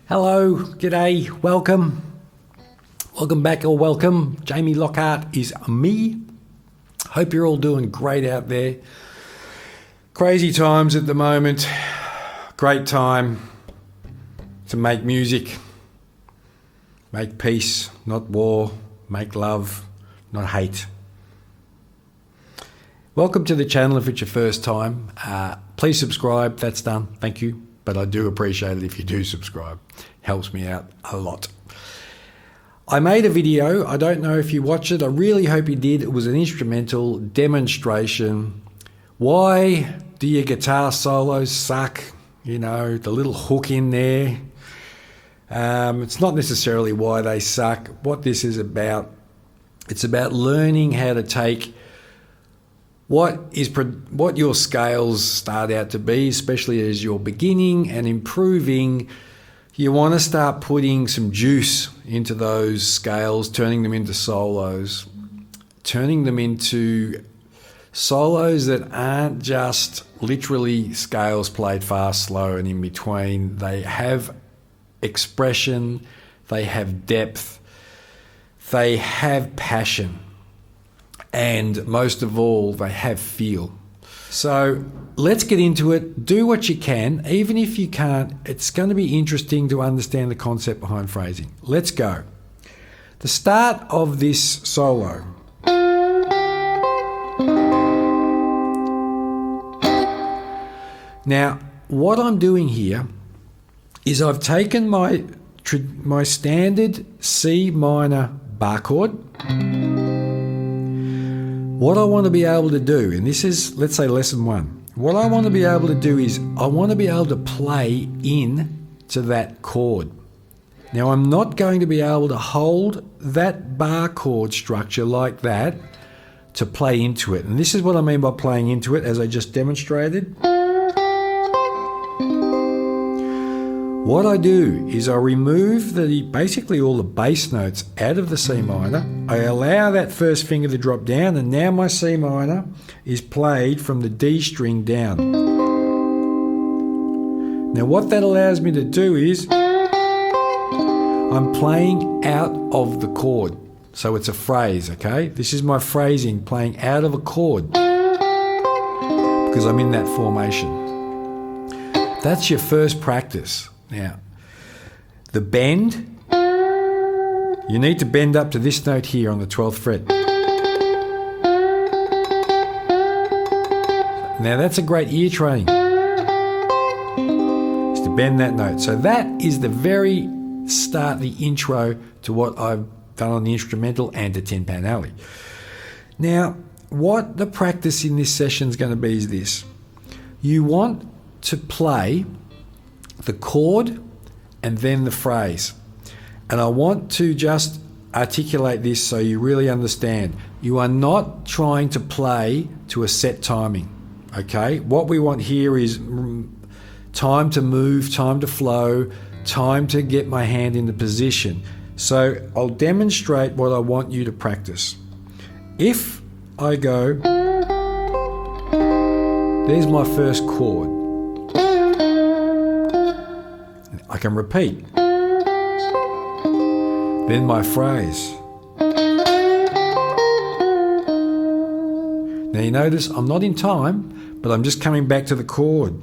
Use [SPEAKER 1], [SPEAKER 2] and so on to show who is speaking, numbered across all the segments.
[SPEAKER 1] Hello, g'day, welcome. Welcome back or welcome. Jamie Lockhart is me. Hope you're all doing great out there. Crazy times at the moment. Great time to make music. Make peace, not war. Make love, not hate. Welcome to the channel if it's your first time. Please subscribe, that's done, thank you. But I do appreciate it if you do subscribe. Helps me out a lot. I made a video, I don't know if you watched it, I really hope you did. It was an instrumental demonstration. Why do your guitar solos suck? You know, the little hook in there. It's not necessarily why they suck. What this is about, it's about learning how to take what your scales start out to be, especially as you're beginning and improving. You want to start putting some juice into those scales, turning them into solos, turning them into solos that aren't just literally scales played fast, slow, and in between. They have expression, they have depth, they have passion. And most of all, they have feel. So let's get into it. Do what you can. Even if you can't, it's going to be interesting to understand the concept behind phrasing. Let's go. The start of this solo. Now, what I'm doing here is I've taken my standard C minor bar chord. What I want to be able to do, and this is, let's say, lesson one. What I want to be able to do is I want to be able to play in to that chord. Now, I'm not going to be able to hold that bar chord structure like that to play into it. And this is what I mean by playing into it, as I just demonstrated. What I do is I remove basically all the bass notes out of the C minor. I allow that first finger to drop down, and now my C minor is played from the D string down. Now what that allows me to do is I'm playing out of the chord. So it's a phrase, okay? This is my phrasing, playing out of a chord because I'm in that formation. That's your first practice. Now, the bend, you need to bend up to this note here on the 12th fret. Now that's a great ear training, is to bend that note. So that is the very start, the intro to what I've done on the instrumental and to Tin Pan Alley. Now, what the practice in this session is going to be is this. You want to play the chord and then the phrase. And I want to just articulate this so you really understand. You are not trying to play to a set timing, okay? What we want here is time to move, time to flow, time to get my hand in the position. So I'll demonstrate what I want you to practice. If I go, there's my first chord. I can repeat. Then my phrase. Now you notice I'm not in time, but I'm just coming back to the chord.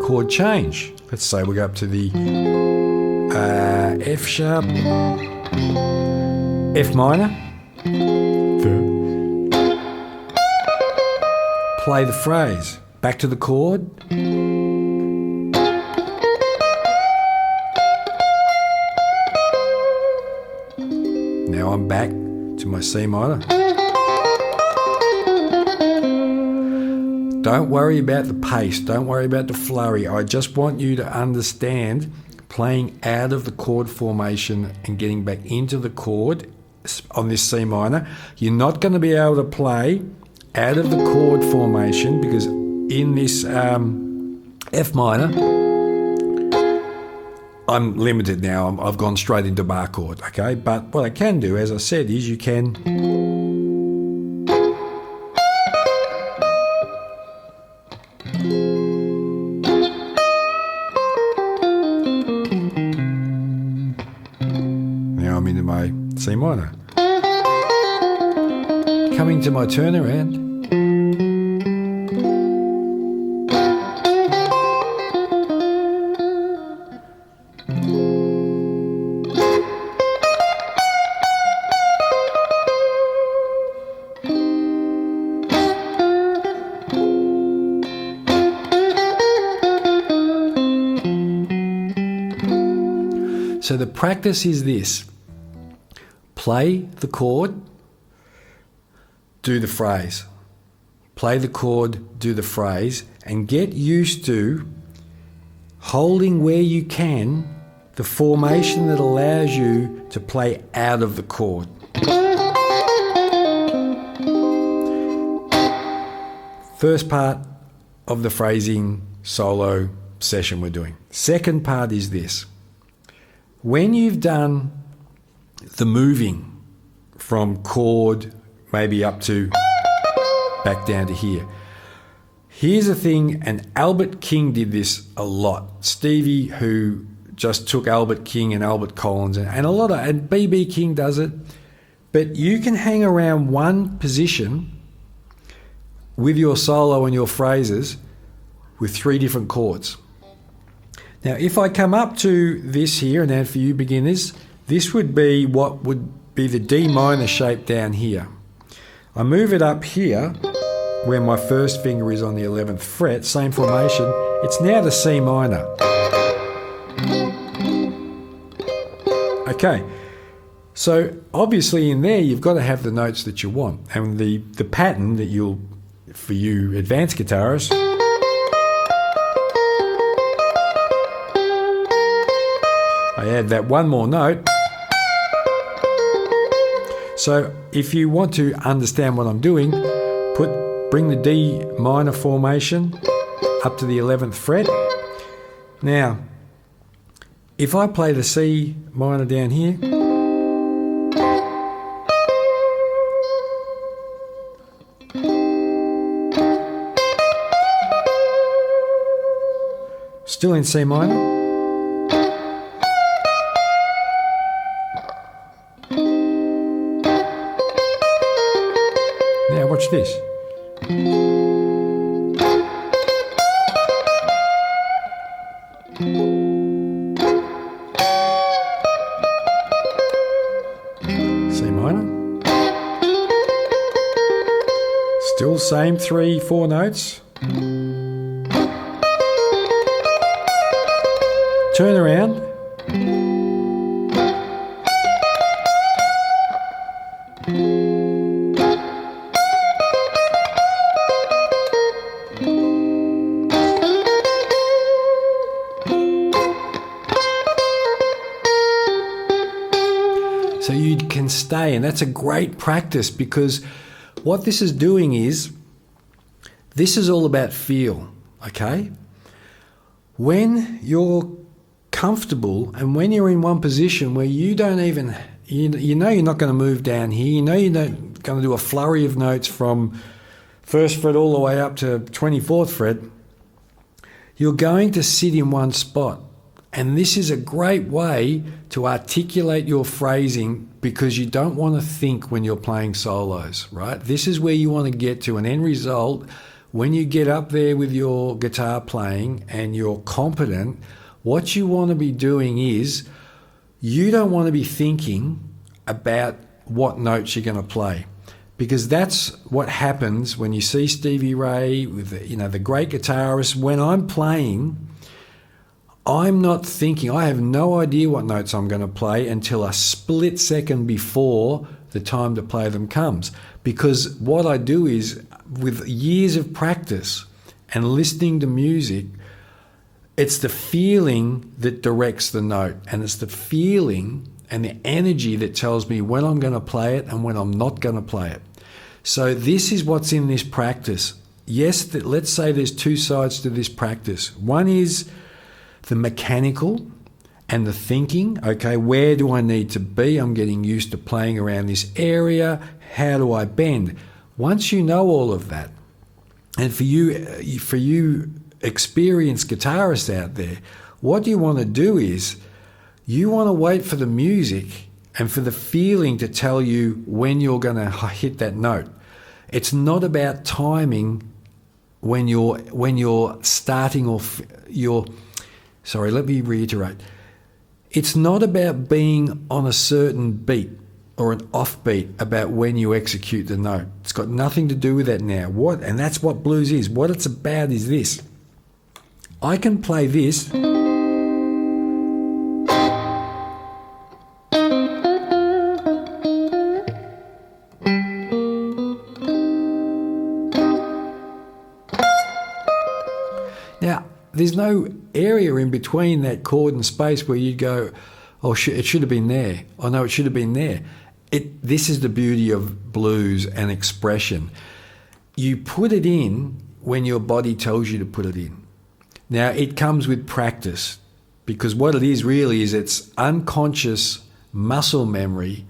[SPEAKER 1] Chord change. Let's say we go up to the F sharp, F minor, play the phrase, back to the chord, now I'm back to my C minor. Don't worry about the pace, don't worry about the flurry. I just want you to understand playing out of the chord formation and getting back into the chord on this C minor. You're not going to be able to play out of the chord formation because in this F minor, I'm limited now. I've gone straight into bar chord, okay? But what I can do, as I said, is you can... Now I'm into my C minor. Coming to my turnaround. So the practice is this: play the chord, do the phrase. Play the chord, do the phrase, and get used to holding where you can the formation that allows you to play out of the chord. First part of the phrasing solo session we're doing. Second part is this. When you've done the moving from chord maybe up to back down to here, here's the thing, and Albert King did this a lot. Stevie, who just took Albert King and Albert Collins, and and B.B. King does it, but you can hang around one position with your solo and your phrases with 3 different chords. Now, if I come up to this here, and now for you beginners, this would be what would be the D minor shape down here. I move it up here, where my first finger is on the 11th fret, same formation. It's now the C minor. Okay, so obviously in there you've got to have the notes that you want, and the pattern that you'll, for you advanced guitarists, I add that one more note. So if you want to understand what I'm doing, bring the D minor formation up to the 11th fret. Now, if I play the C minor down here, still in C minor, now watch this. C minor. Still same 3-4 notes. Turn around. So you can stay, and that's a great practice, because what this is doing is, this is all about feel, okay? When you're comfortable and when you're in one position where you don't even, you know you're not going to move down here, you know you're not going to do a flurry of notes from 1st fret all the way up to 24th fret, you're going to sit in one spot. And this is a great way to articulate your phrasing, because you don't want to think when you're playing solos, right? This is where you want to get to an end result. When you get up there with your guitar playing and you're competent, what you want to be doing is, you don't want to be thinking about what notes you're going to play, because that's what happens when you see Stevie Ray with the great guitarists. When I'm playing, I'm not thinking, I have no idea what notes I'm going to play until a split second before the time to play them comes. Because what I do is, with years of practice and listening to music, it's the feeling that directs the note, and it's the feeling and the energy that tells me when I'm going to play it and when I'm not going to play it. So this is what's in this practice. Yes, let's say there's 2 sides to this practice. One is the mechanical, and the thinking. Okay, where do I need to be? I'm getting used to playing around this area. How do I bend? Once you know all of that, and for you experienced guitarists out there, what you want to do is you want to wait for the music and for the feeling to tell you when you're going to hit that note. It's not about timing when you're starting off sorry, let me reiterate. It's not about being on a certain beat or an offbeat about when you execute the note. It's got nothing to do with that now. And that's what blues is. What it's about is this. I can play this. Now, there's no area in between that chord and space where you'd go, oh, it should have been there. Oh, no, it should have been there. This is the beauty of blues and expression. You put it in when your body tells you to put it in. Now, it comes with practice, because what it is really is it's unconscious muscle memory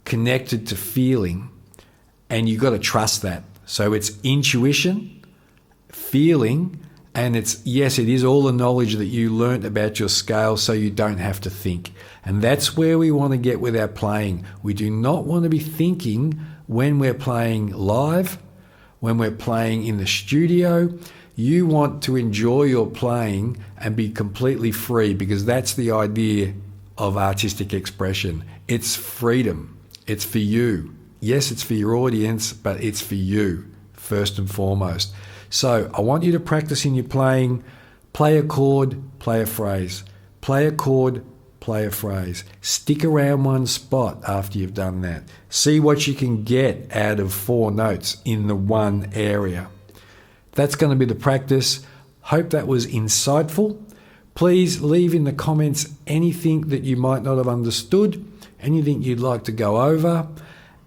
[SPEAKER 1] connected to feeling, and you've got to trust that. So it's intuition, feeling, and it is all the knowledge that you learnt about your scale so you don't have to think. And that's where we want to get with our playing. We do not want to be thinking when we're playing live, when we're playing in the studio. You want to enjoy your playing and be completely free, because that's the idea of artistic expression. It's freedom. It's for you. Yes, it's for your audience, but it's for you first and foremost. So I want you to practice in your playing. Play a chord, play a phrase. Play a chord, play a phrase. Stick around one spot after you've done that. See what you can get out of 4 notes in the one area. That's going to be the practice. Hope that was insightful. Please leave in the comments anything that you might not have understood, anything you'd like to go over.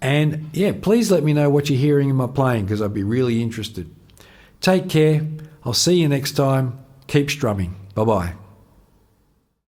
[SPEAKER 1] And yeah, please let me know what you're hearing in my playing, because I'd be really interested. Take care. I'll see you next time. Keep strumming. Bye-bye.